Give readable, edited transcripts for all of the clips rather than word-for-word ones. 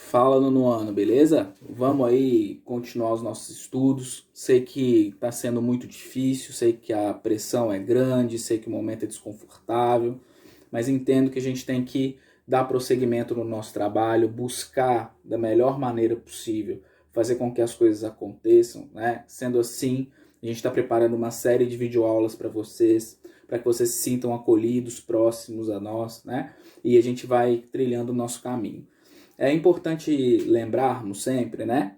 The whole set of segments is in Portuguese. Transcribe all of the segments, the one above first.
Fala no ano, beleza? Vamos aí continuar os nossos estudos. Sei que está sendo muito difícil, sei que a pressão é grande, sei que o momento é desconfortável, mas entendo que a gente tem que dar prosseguimento no nosso trabalho, buscar da melhor maneira possível, fazer com que as coisas aconteçam, né? Sendo assim, a gente está preparando uma série de videoaulas para que vocês se sintam acolhidos, próximos a nós, né? E a gente vai trilhando o nosso caminho. É importante lembrarmos sempre, né,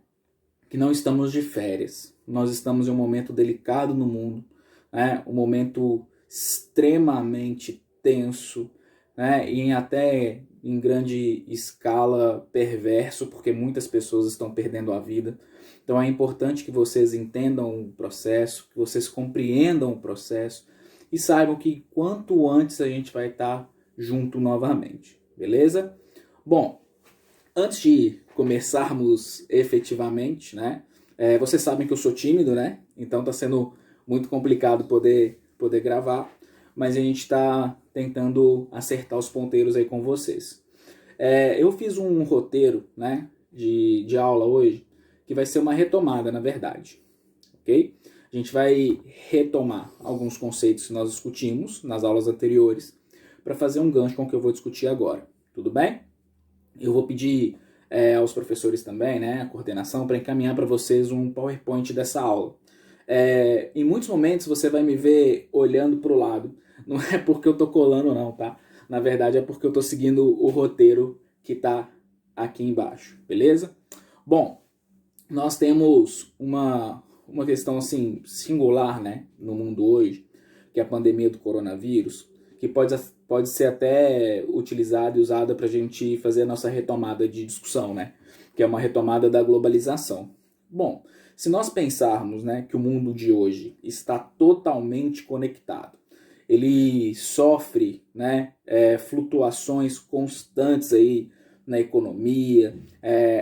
que não estamos de férias. Nós estamos em um momento delicado no mundo, né, um momento extremamente tenso, né, e até em grande escala perverso, porque muitas pessoas estão perdendo a vida. Então é importante que vocês entendam o processo, que vocês compreendam o processo e saibam que quanto antes a gente vai estar junto novamente, beleza? Bom, antes de começarmos efetivamente, né? Vocês sabem que eu sou tímido, né? Então tá sendo muito complicado poder gravar, mas a gente está tentando acertar os ponteiros aí com vocês. Eu fiz um roteiro, né, de aula hoje, que vai ser uma retomada, na verdade, ok? A gente vai retomar alguns conceitos que nós discutimos nas aulas anteriores para fazer um gancho com o que eu vou discutir agora, tudo bem? Eu vou pedir aos professores também, né, a coordenação, para encaminhar para vocês um PowerPoint dessa aula. Em muitos momentos você vai me ver olhando para o lado. Não é porque eu estou colando não, tá? Na verdade é porque eu estou seguindo o roteiro que está aqui embaixo, beleza? Bom, nós temos uma questão assim singular, né, no mundo hoje, que é a pandemia do coronavírus, que pode ser até utilizada e usada para a gente fazer a nossa retomada de discussão, né, que é uma retomada da globalização. Bom, se nós pensarmos, né, que o mundo de hoje está totalmente conectado, ele sofre, né, flutuações constantes aí na economia.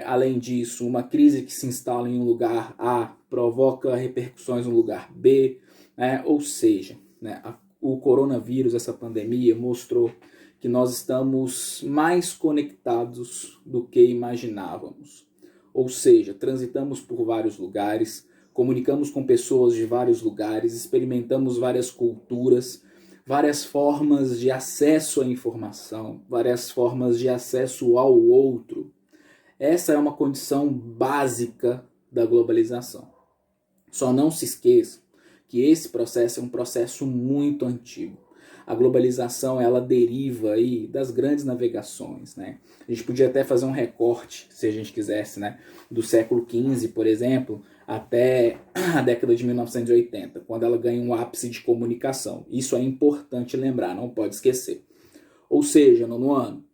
Além disso, uma crise que se instala em um lugar A provoca repercussões no lugar B, né? Ou seja, né, o coronavírus, essa pandemia, mostrou que nós estamos mais conectados do que imaginávamos. Ou seja, transitamos por vários lugares, comunicamos com pessoas de vários lugares, experimentamos várias culturas, várias formas de acesso à informação, várias formas de acesso ao outro. Essa é uma condição básica da globalização. Só não se esqueça que esse processo é um processo muito antigo. A globalização, ela deriva aí das grandes navegações, né? A gente podia até fazer um recorte, se a gente quisesse, né, do século XV, por exemplo, até a década de 1980, quando ela ganha um ápice de comunicação. Isso é importante lembrar, não pode esquecer. Ou seja, nono ano,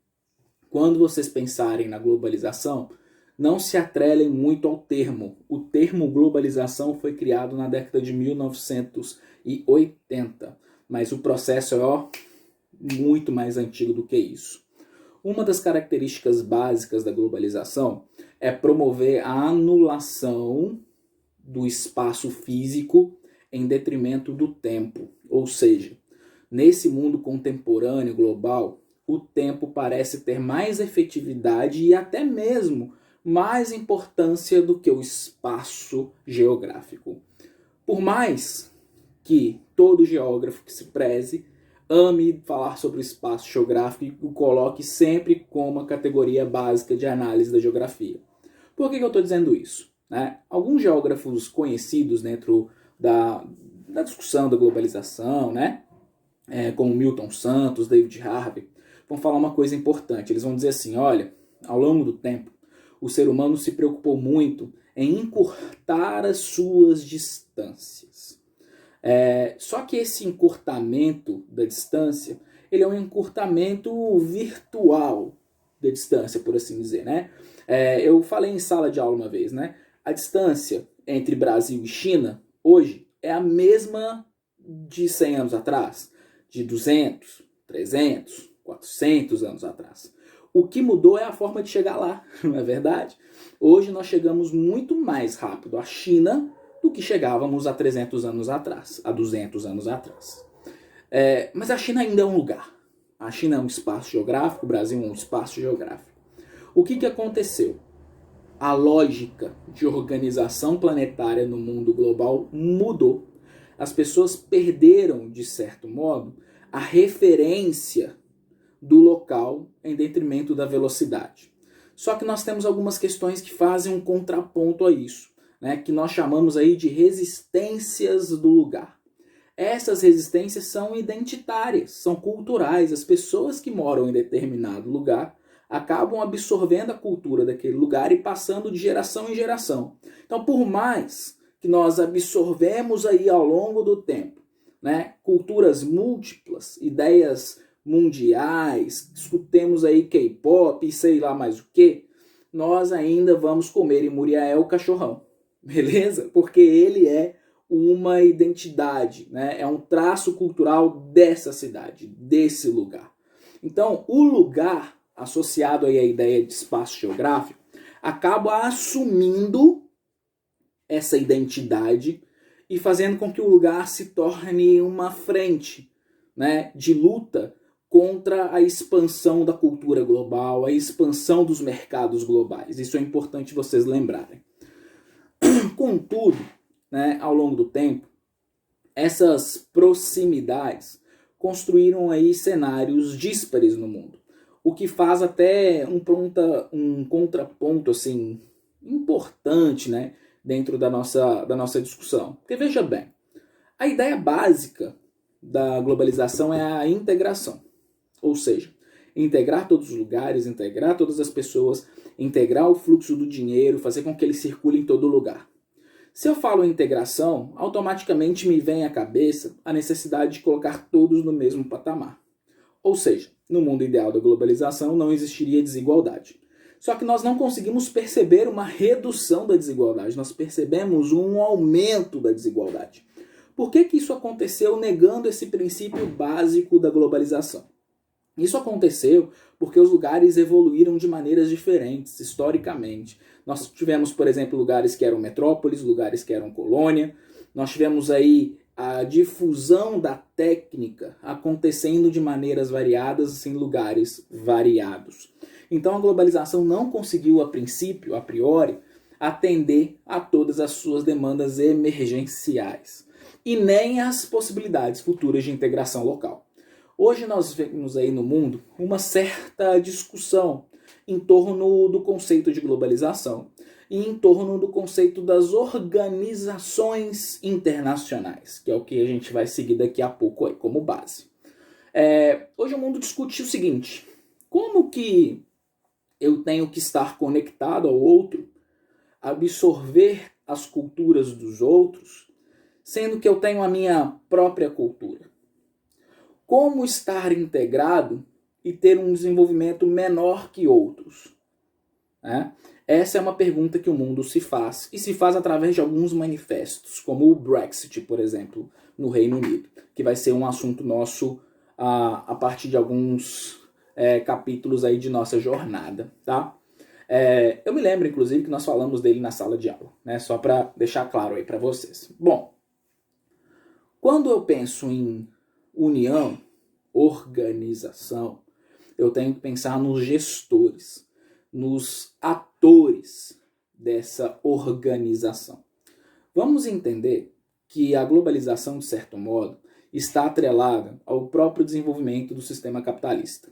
quando vocês pensarem na globalização, não se atrelem muito ao termo. O termo globalização foi criado na década de 1980, mas o processo é muito mais antigo do que isso. Uma das características básicas da globalização é promover a anulação do espaço físico em detrimento do tempo. Ou seja, nesse mundo contemporâneo global, o tempo parece ter mais efetividade e até mesmo mais importância do que o espaço geográfico. Por mais que todo geógrafo que se preze ame falar sobre o espaço geográfico e o coloque sempre como a categoria básica de análise da geografia. Por que eu estou dizendo isso? Alguns geógrafos conhecidos dentro da discussão da globalização, né, como Milton Santos, David Harvey, vão falar uma coisa importante. Eles vão dizer assim, olha, ao longo do tempo, o ser humano se preocupou muito em encurtar as suas distâncias. Só que esse encurtamento da distância, ele é um encurtamento virtual da distância, por assim dizer, né? Eu falei em sala de aula uma vez, né? A distância entre Brasil e China, hoje, é a mesma de 100 anos atrás, de 200, 300, 400 anos atrás. O que mudou é a forma de chegar lá, não é verdade? Hoje nós chegamos muito mais rápido à China do que chegávamos há 300 anos atrás, há 200 anos atrás. Mas a China ainda é um lugar. A China é um espaço geográfico, o Brasil é um espaço geográfico. O que aconteceu? A lógica de organização planetária no mundo global mudou. As pessoas perderam, de certo modo, a referência do local em detrimento da velocidade. Só que nós temos algumas questões que fazem um contraponto a isso, né, que nós chamamos aí de resistências do lugar. Essas resistências são identitárias, são culturais. As pessoas que moram em determinado lugar acabam absorvendo a cultura daquele lugar e passando de geração em geração. Então, por mais que nós absorvemos aí ao longo do tempo, né, culturas múltiplas, ideias mundiais, escutemos aí K-pop e sei lá mais o que, nós ainda vamos comer em Muriaé o cachorrão, beleza? Porque ele é uma identidade, né? É um traço cultural dessa cidade, desse lugar. Então, o lugar associado aí à ideia de espaço geográfico acaba assumindo essa identidade e fazendo com que o lugar se torne uma frente, né, de luta contra a expansão da cultura global, a expansão dos mercados globais. Isso é importante vocês lembrarem. Contudo, né, ao longo do tempo, essas proximidades construíram aí cenários díspares no mundo, o que faz até um contraponto assim, importante, né, dentro da nossa discussão. Porque veja bem, a ideia básica da globalização é a integração, ou seja, integrar todos os lugares, integrar todas as pessoas, integrar o fluxo do dinheiro, fazer com que ele circule em todo lugar. Se eu falo integração, automaticamente me vem à cabeça a necessidade de colocar todos no mesmo patamar. Ou seja, no mundo ideal da globalização não existiria desigualdade. Só que nós não conseguimos perceber uma redução da desigualdade, nós percebemos um aumento da desigualdade. Por que isso aconteceu negando esse princípio básico da globalização? Isso aconteceu porque os lugares evoluíram de maneiras diferentes, historicamente. Nós tivemos, por exemplo, lugares que eram metrópoles, lugares que eram colônia. Nós tivemos aí a difusão da técnica acontecendo de maneiras variadas em lugares variados. Então a globalização não conseguiu, a princípio, a priori, atender a todas as suas demandas emergenciais e nem às possibilidades futuras de integração local. Hoje nós vemos aí no mundo uma certa discussão em torno do conceito de globalização e em torno do conceito das organizações internacionais, que é o que a gente vai seguir daqui a pouco aí como base. Hoje o mundo discute o seguinte: como que eu tenho que estar conectado ao outro, absorver as culturas dos outros, sendo que eu tenho a minha própria cultura? Como estar integrado e ter um desenvolvimento menor que outros? Essa é uma pergunta que o mundo se faz, e se faz através de alguns manifestos, como o Brexit, por exemplo, no Reino Unido, que vai ser um assunto nosso a partir de alguns capítulos aí de nossa jornada, tá? Eu me lembro, inclusive, que nós falamos dele na sala de aula, né? Só para deixar claro aí para vocês. Bom, quando eu penso em união, organização, eu tenho que pensar nos gestores, nos atores dessa organização. Vamos entender que a globalização, de certo modo, está atrelada ao próprio desenvolvimento do sistema capitalista.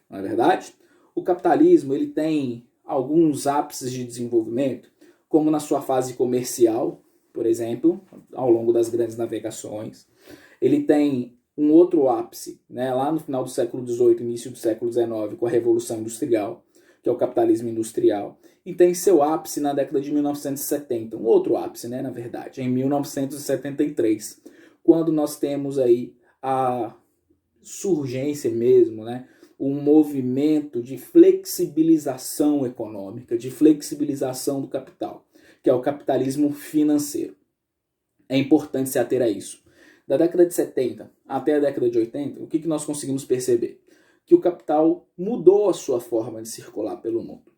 Não é verdade? O capitalismo ele tem alguns ápices de desenvolvimento, como na sua fase comercial, por exemplo, ao longo das grandes navegações. Ele tem um outro ápice, né, lá no final do século XVIII, início do século XIX, com a Revolução Industrial, que é o capitalismo industrial, e tem seu ápice na década de 1970, um outro ápice, né, na verdade, em 1973, quando nós temos aí a surgência mesmo, né, um movimento de flexibilização econômica, de flexibilização do capital, que é o capitalismo financeiro. É importante se ater a isso. Da década de 70 até a década de 80, o que nós conseguimos perceber? Que o capital mudou a sua forma de circular pelo mundo.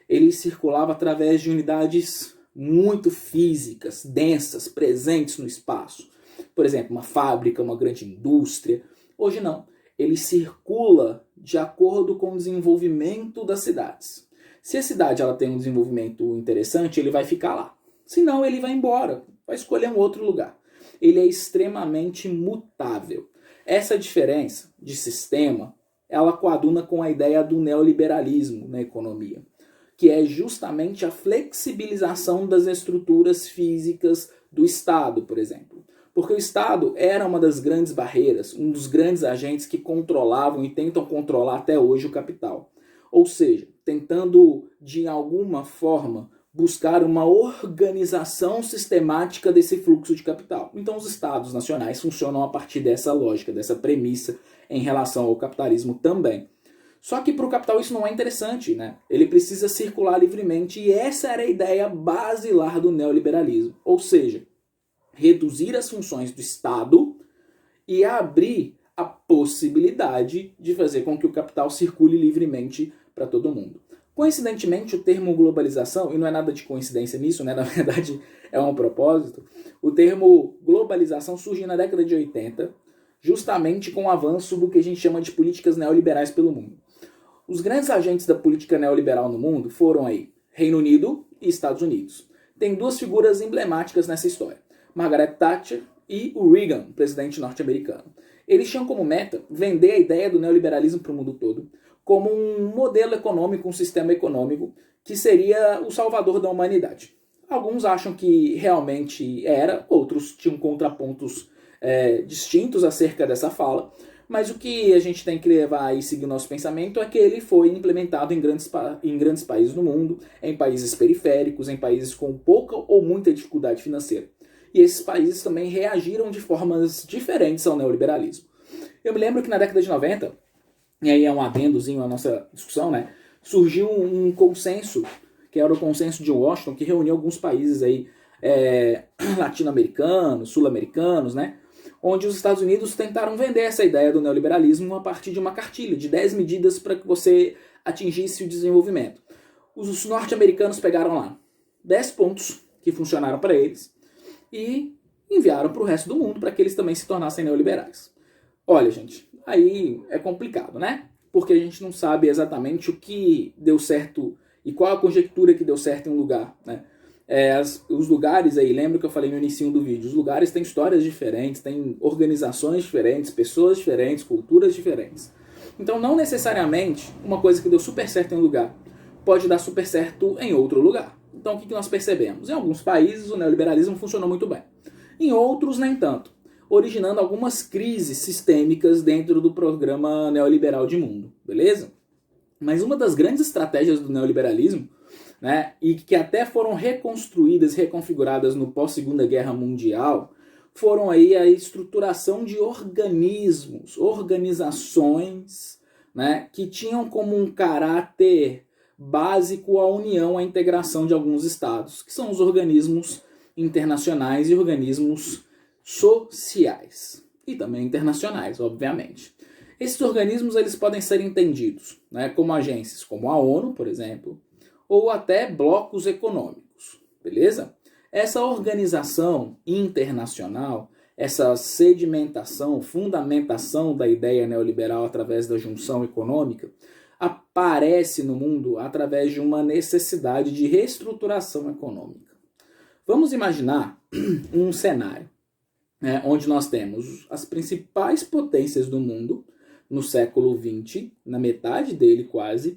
Ele circulava através de unidades muito físicas, densas, presentes no espaço. Por exemplo, uma fábrica, uma grande indústria. Hoje não. Ele circula de acordo com o desenvolvimento das cidades. Se a cidade ela tem um desenvolvimento interessante, ele vai ficar lá. Se não, ele vai embora, vai escolher um outro lugar. Ele é extremamente mutável. Essa diferença de sistema, ela coaduna com a ideia do neoliberalismo na economia, que é justamente a flexibilização das estruturas físicas do Estado, por exemplo. Porque o Estado era uma das grandes barreiras, um dos grandes agentes que controlavam e tentam controlar até hoje o capital. Ou seja, tentando, de alguma forma, buscar uma organização sistemática desse fluxo de capital. Então os Estados nacionais funcionam a partir dessa lógica, dessa premissa em relação ao capitalismo também. Só que para o capital isso não é interessante, né? Ele precisa circular livremente e essa era a ideia basilar do neoliberalismo. Ou seja, reduzir as funções do Estado e abrir a possibilidade de fazer com que o capital circule livremente para todo mundo. Coincidentemente, o termo globalização, e não é nada de coincidência nisso, né? Na verdade é um propósito, o termo globalização surge na década de 80, justamente com o avanço do que a gente chama de políticas neoliberais pelo mundo. Os grandes agentes da política neoliberal no mundo foram aí Reino Unido e Estados Unidos. Tem duas figuras emblemáticas nessa história, Margaret Thatcher e o Reagan, presidente norte-americano. Eles tinham como meta vender a ideia do neoliberalismo para o mundo todo como um modelo econômico, um sistema econômico que seria o salvador da humanidade. Alguns acham que realmente era, outros tinham contrapontos distintos acerca dessa fala, mas o que a gente tem que levar e seguir o nosso pensamento é que ele foi implementado em grandes países do mundo, em países periféricos, em países com pouca ou muita dificuldade financeira. E esses países também reagiram de formas diferentes ao neoliberalismo. Eu me lembro que na década de 90, e aí é um adendozinho à nossa discussão, né? Surgiu um consenso, que era o consenso de Washington, que reuniu alguns países aí, latino-americanos, sul-americanos, né? Onde os Estados Unidos tentaram vender essa ideia do neoliberalismo a partir de uma cartilha de 10 medidas para que você atingisse o desenvolvimento. Os norte-americanos pegaram lá 10 pontos que funcionaram para eles e enviaram para o resto do mundo para que eles também se tornassem neoliberais. Olha, gente, aí é complicado, né? Porque a gente não sabe exatamente o que deu certo e qual a conjectura que deu certo em um lugar, né? Os lugares aí, lembra que eu falei no início do vídeo, os lugares têm histórias diferentes, têm organizações diferentes, pessoas diferentes, culturas diferentes. Então não necessariamente uma coisa que deu super certo em um lugar pode dar super certo em outro lugar. Então o que nós percebemos? Em alguns países o neoliberalismo funcionou muito bem, em outros nem tanto, originando algumas crises sistêmicas dentro do programa neoliberal de mundo, beleza? Mas uma das grandes estratégias do neoliberalismo, né, e que até foram reconstruídas, reconfiguradas no pós-Segunda Guerra Mundial, foram aí a estruturação de organismos, organizações, né, que tinham como um caráter básico a união, a integração de alguns estados, que são os organismos internacionais e organismos sociais, e também internacionais, obviamente. Esses organismos eles podem ser entendidos, né, como agências como a ONU, por exemplo, ou até blocos econômicos, beleza? Essa organização internacional, essa sedimentação, fundamentação da ideia neoliberal através da junção econômica, aparece no mundo através de uma necessidade de reestruturação econômica. Vamos imaginar um cenário, né, onde nós temos as principais potências do mundo no século XX, na metade dele quase,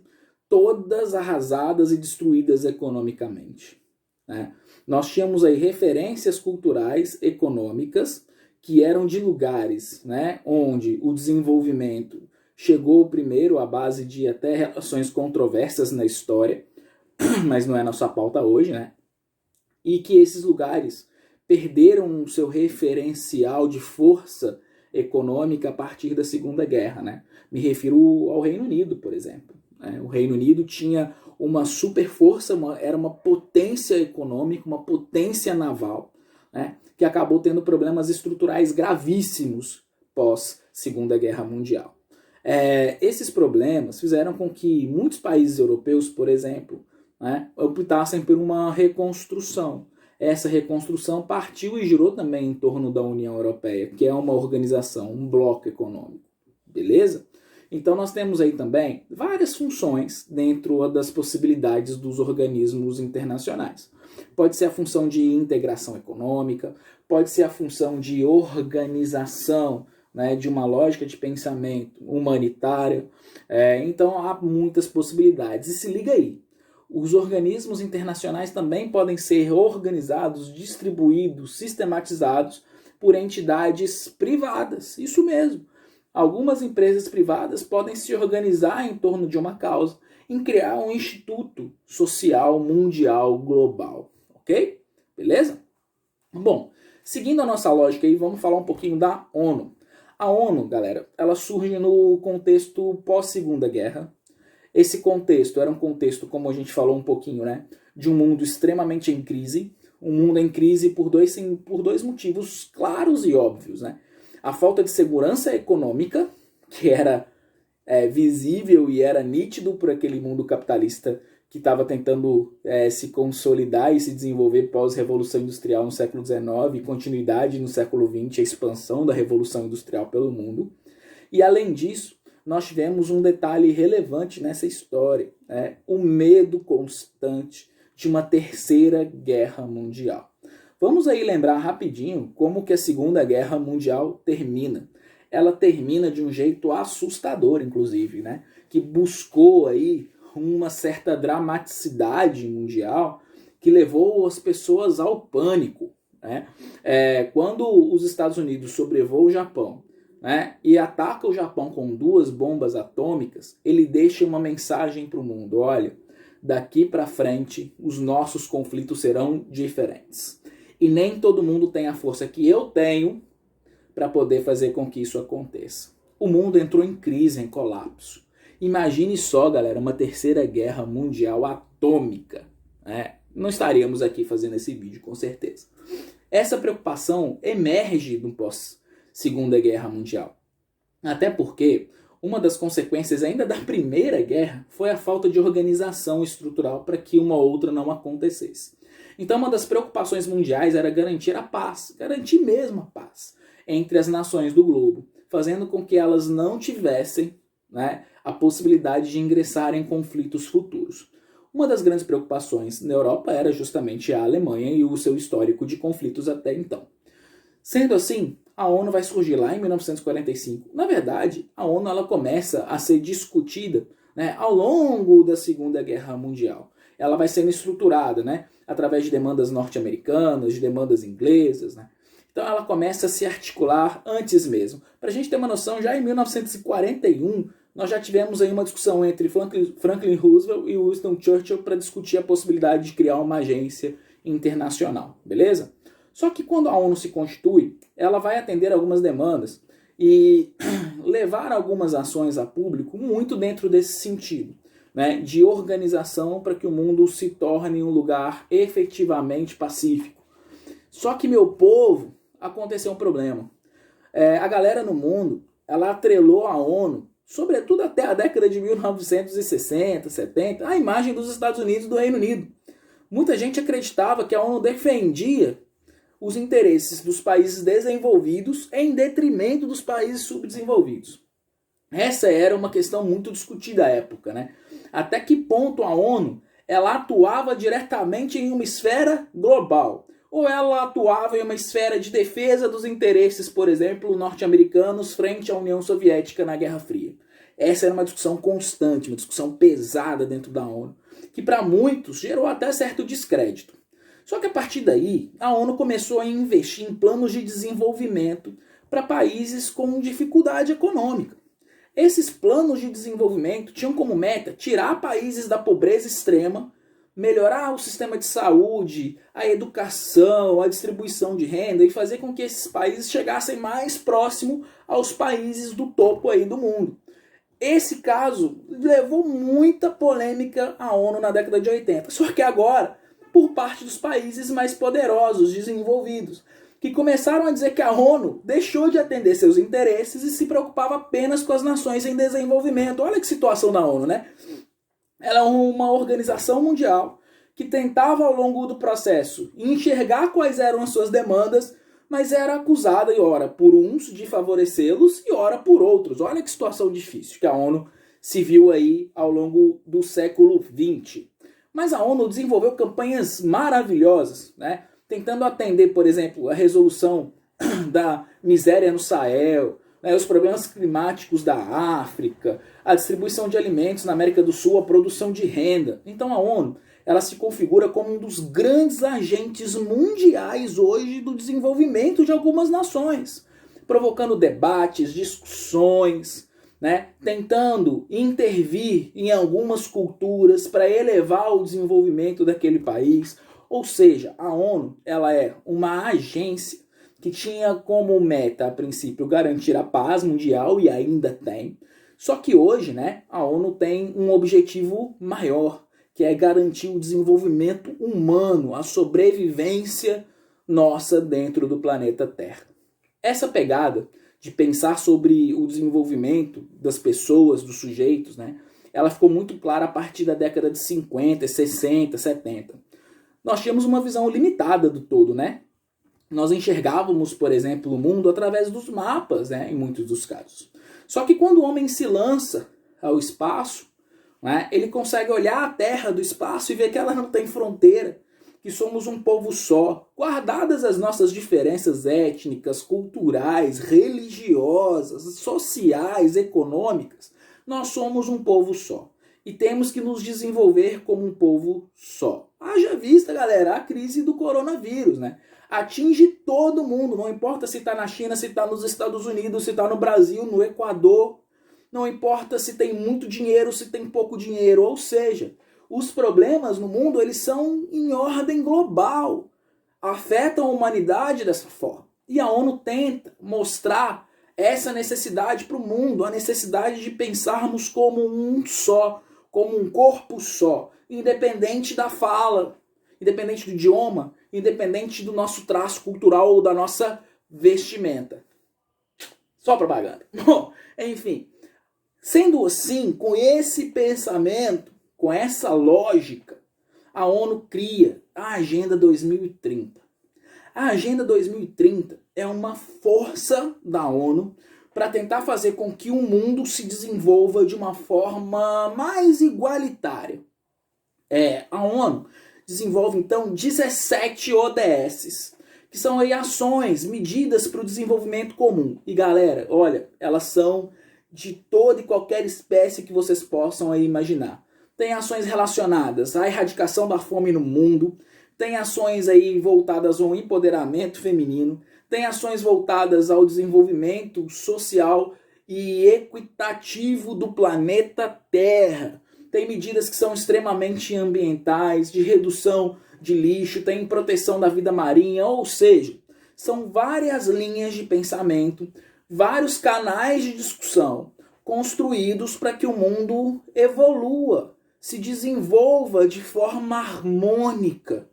todas arrasadas e destruídas economicamente, né? Nós tínhamos aí referências culturais, econômicas, que eram de lugares, né, onde o desenvolvimento chegou primeiro à base de até relações controversas na história, mas não é nossa pauta hoje, né? E que esses lugares perderam o seu referencial de força econômica a partir da Segunda Guerra, né? Me refiro ao Reino Unido, por exemplo. O Reino Unido tinha uma super força, era uma potência econômica, uma potência naval, né, que acabou tendo problemas estruturais gravíssimos pós Segunda Guerra Mundial. Esses problemas fizeram com que muitos países europeus, por exemplo, né, optassem por uma reconstrução. Essa reconstrução partiu e girou também em torno da União Europeia, que é uma organização, um bloco econômico. Beleza? Então nós temos aí também várias funções dentro das possibilidades dos organismos internacionais. Pode ser a função de integração econômica, pode ser a função de organização, né, de uma lógica de pensamento humanitária. Então há muitas possibilidades. E se liga aí, os organismos internacionais também podem ser organizados, distribuídos, sistematizados por entidades privadas. Isso mesmo. Algumas empresas privadas podem se organizar em torno de uma causa, em criar um instituto social mundial global. Ok? Beleza? Bom, seguindo a nossa lógica aí, vamos falar um pouquinho da ONU. A ONU, galera, ela surge no contexto pós-Segunda Guerra. Esse contexto era um contexto, como a gente falou um pouquinho, né, de um mundo extremamente em crise. Um mundo em crise por dois motivos claros e óbvios, né? A falta de segurança econômica, que era visível e era nítido por aquele mundo capitalista que estava tentando se consolidar e se desenvolver pós-revolução industrial no século XIX e continuidade no século XX, a expansão da revolução industrial pelo mundo. E além disso, nós tivemos um detalhe relevante nessa história, né? O medo constante de uma terceira guerra mundial. Vamos aí lembrar rapidinho como que a Segunda Guerra Mundial termina. Ela termina de um jeito assustador, inclusive, né? Que buscou aí uma certa dramaticidade mundial que levou as pessoas ao pânico, né? Quando os Estados Unidos sobrevoam o Japão, né, e ataca o Japão com 2 bombas atômicas, ele deixa uma mensagem para o mundo: olha, daqui para frente os nossos conflitos serão diferentes. E nem todo mundo tem a força que eu tenho para poder fazer com que isso aconteça. O mundo entrou em crise, em colapso. Imagine só, galera, uma terceira guerra mundial atômica, né? Não estaríamos aqui fazendo esse vídeo, com certeza. Essa preocupação emerge do pós-Segunda Guerra Mundial. Até porque uma das consequências ainda da Primeira Guerra foi a falta de organização estrutural para que uma outra não acontecesse. Então uma das preocupações mundiais era garantir a paz, garantir mesmo a paz entre as nações do globo, fazendo com que elas não tivessem, né, a possibilidade de ingressar em conflitos futuros. Uma das grandes preocupações na Europa era justamente a Alemanha e o seu histórico de conflitos até então. Sendo assim, a ONU vai surgir lá em 1945. Na verdade, a ONU ela começa a ser discutida, né, ao longo da Segunda Guerra Mundial. Ela vai sendo estruturada, né, através de demandas norte-americanas, de demandas inglesas, né? Então ela começa a se articular antes mesmo. Para a gente ter uma noção, já em 1941, nós já tivemos aí uma discussão entre Franklin Roosevelt e Winston Churchill para discutir a possibilidade de criar uma agência internacional, beleza? Só que quando a ONU se constitui, ela vai atender algumas demandas e levar algumas ações a público muito dentro desse sentido, né, de organização para que o mundo se torne um lugar efetivamente pacífico. Só que, meu povo, aconteceu um problema. A galera no mundo, ela atrelou a ONU, sobretudo até a década de 1960, 70, a imagem dos Estados Unidos e do Reino Unido. Muita gente acreditava que a ONU defendia os interesses dos países desenvolvidos em detrimento dos países subdesenvolvidos. Essa era uma questão muito discutida à época, né? Até que ponto a ONU ela atuava diretamente em uma esfera global? Ou ela atuava em uma esfera de defesa dos interesses, por exemplo, norte-americanos frente à União Soviética na Guerra Fria? Essa era uma discussão constante, uma discussão pesada dentro da ONU, que para muitos gerou até certo descrédito. Só que a partir daí, a ONU começou a investir em planos de desenvolvimento para países com dificuldade econômica. Esses planos de desenvolvimento tinham como meta tirar países da pobreza extrema, melhorar o sistema de saúde, a educação, a distribuição de renda e fazer com que esses países chegassem mais próximo aos países do topo aí do mundo. Esse caso levou muita polêmica à ONU na década de 80, só que agora por parte dos países mais poderosos, desenvolvidos, que começaram a dizer que a ONU deixou de atender seus interesses e se preocupava apenas com as nações em desenvolvimento. Olha que situação da ONU, né? Ela é uma organização mundial que tentava ao longo do processo enxergar quais eram as suas demandas, mas era acusada, e ora por uns, de favorecê-los, e ora por outros. Olha que situação difícil que a ONU se viu aí ao longo do século XX. Mas a ONU desenvolveu campanhas maravilhosas, né? Tentando atender, por exemplo, a resolução da miséria no Sahel, né, os problemas climáticos da África, a distribuição de alimentos na América do Sul, a produção de renda. Então a ONU, ela se configura como um dos grandes agentes mundiais hoje do desenvolvimento de algumas nações, provocando debates, discussões, né, tentando intervir em algumas culturas para elevar o desenvolvimento daquele país. Ou seja, a ONU, ela é uma agência que tinha como meta, a princípio, garantir a paz mundial, e ainda tem. Só que hoje, né, a ONU tem um objetivo maior, que é garantir o desenvolvimento humano, a sobrevivência nossa dentro do planeta Terra. Essa pegada de pensar sobre o desenvolvimento das pessoas, dos sujeitos, né, ela ficou muito clara a partir da década de 50, 60, 70. Nós tínhamos uma visão limitada do todo, né? Nós enxergávamos, por exemplo, o mundo através dos mapas, né, em muitos dos casos. Só que quando o homem se lança ao espaço, né, ele consegue olhar a Terra do espaço e ver que ela não tem fronteira, que somos um povo só. Guardadas as nossas diferenças étnicas, culturais, religiosas, sociais, econômicas, nós somos um povo só. E temos que nos desenvolver como um povo só. Haja vista, galera, a crise do coronavírus, né? Atinge todo mundo, não importa se está na China, se está nos Estados Unidos, se está no Brasil, no Equador, não importa se tem muito dinheiro, se tem pouco dinheiro, ou seja, os problemas no mundo, eles são em ordem global, afetam a humanidade dessa forma. E a ONU tenta mostrar essa necessidade para o mundo, a necessidade de pensarmos como um só, como um corpo só, independente da fala, independente do idioma, independente do nosso traço cultural ou da nossa vestimenta. Só propaganda. Bom, enfim, sendo assim, com esse pensamento, com essa lógica, a ONU cria a Agenda 2030. A Agenda 2030 é uma força da ONU para tentar fazer com que o mundo se desenvolva de uma forma mais igualitária. A ONU desenvolve, então, 17 ODSs, que são aí ações, medidas para o desenvolvimento comum. E, galera, olha, elas são de toda e qualquer espécie que vocês possam aí imaginar. Tem ações relacionadas à erradicação da fome no mundo, tem ações aí voltadas ao empoderamento feminino, tem ações voltadas ao desenvolvimento social e equitativo do planeta Terra. Tem medidas que são extremamente ambientais, de redução de lixo, tem proteção da vida marinha, ou seja, são várias linhas de pensamento, vários canais de discussão construídos para que o mundo evolua, se desenvolva de forma harmônica,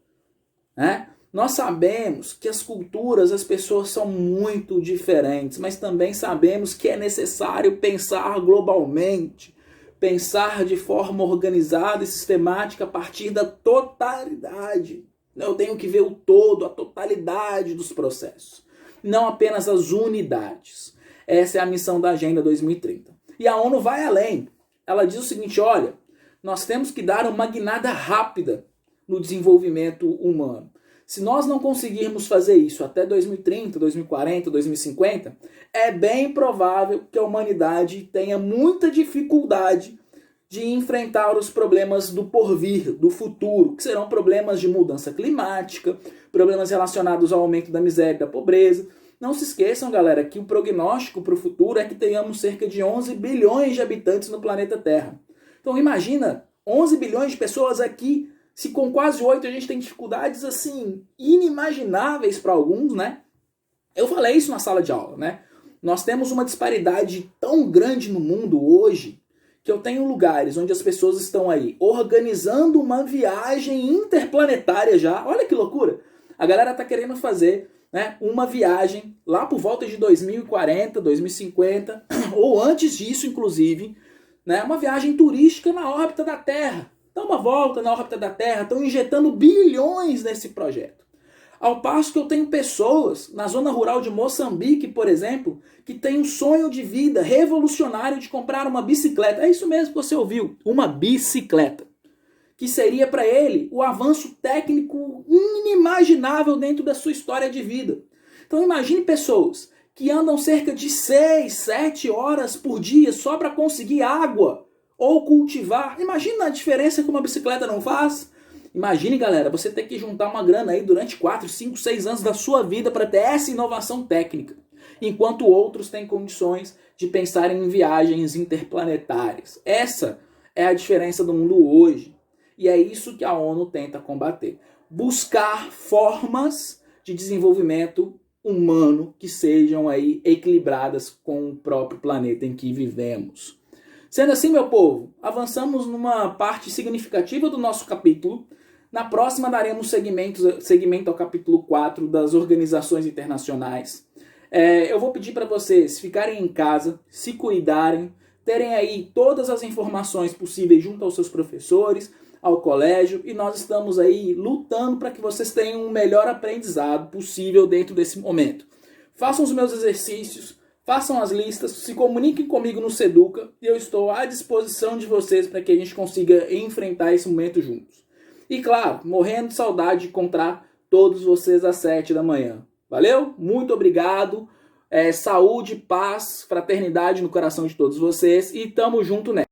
né? Nós sabemos que as culturas, as pessoas são muito diferentes, mas também sabemos que é necessário pensar globalmente, pensar de forma organizada e sistemática a partir da totalidade. Eu tenho que ver o todo, a totalidade dos processos, não apenas as unidades. Essa é a missão da Agenda 2030. E a ONU vai além. Ela diz o seguinte, olha, nós temos que dar uma guinada rápida no desenvolvimento humano. Se nós não conseguirmos fazer isso até 2030, 2040, 2050, é bem provável que a humanidade tenha muita dificuldade de enfrentar os problemas do porvir, do futuro, que serão problemas de mudança climática, problemas relacionados ao aumento da miséria e da pobreza. Não se esqueçam, galera, que o prognóstico para o futuro é que tenhamos cerca de 11 bilhões de habitantes no planeta Terra. Então imagina, 11 bilhões de pessoas aqui, se com quase 8 a gente tem dificuldades assim inimagináveis para alguns, né? Eu falei isso na sala de aula, né? Nós temos uma disparidade tão grande no mundo hoje que eu tenho lugares onde as pessoas estão aí organizando uma viagem interplanetária já. Olha que loucura! A galera tá querendo fazer, né, uma viagem lá por volta de 2040, 2050, ou antes disso, inclusive, né, uma viagem turística na órbita da Terra. Dá uma volta na órbita da Terra, estão injetando bilhões nesse projeto. Ao passo que eu tenho pessoas na zona rural de Moçambique, por exemplo, que têm um sonho de vida revolucionário de comprar uma bicicleta. É isso mesmo que você ouviu, uma bicicleta. Que seria para ele o avanço técnico inimaginável dentro da sua história de vida. Então imagine pessoas que andam cerca de 6, 7 horas por dia só para conseguir água ou cultivar. Imagina a diferença que uma bicicleta não faz. Imagine, galera, você ter que juntar uma grana aí durante 4, 5, 6 anos da sua vida para ter essa inovação técnica, enquanto outros têm condições de pensar em viagens interplanetárias. Essa é a diferença do mundo hoje. E é isso que a ONU tenta combater. Buscar formas de desenvolvimento humano que sejam aí equilibradas com o próprio planeta em que vivemos. Sendo assim, meu povo, avançamos numa parte significativa do nosso capítulo. Na próxima daremos segmento ao capítulo 4 das organizações internacionais. Eu vou pedir para vocês ficarem em casa, se cuidarem, terem aí todas as informações possíveis junto aos seus professores, ao colégio, e nós estamos aí lutando para que vocês tenham um melhor aprendizado possível dentro desse momento. Façam os meus exercícios, façam as listas, se comuniquem comigo no Seduca, e eu estou à disposição de vocês para que a gente consiga enfrentar esse momento juntos. E claro, morrendo de saudade de encontrar todos vocês às 7 da manhã. Valeu? Muito obrigado. Saúde, paz, fraternidade no coração de todos vocês, e tamo junto nessa.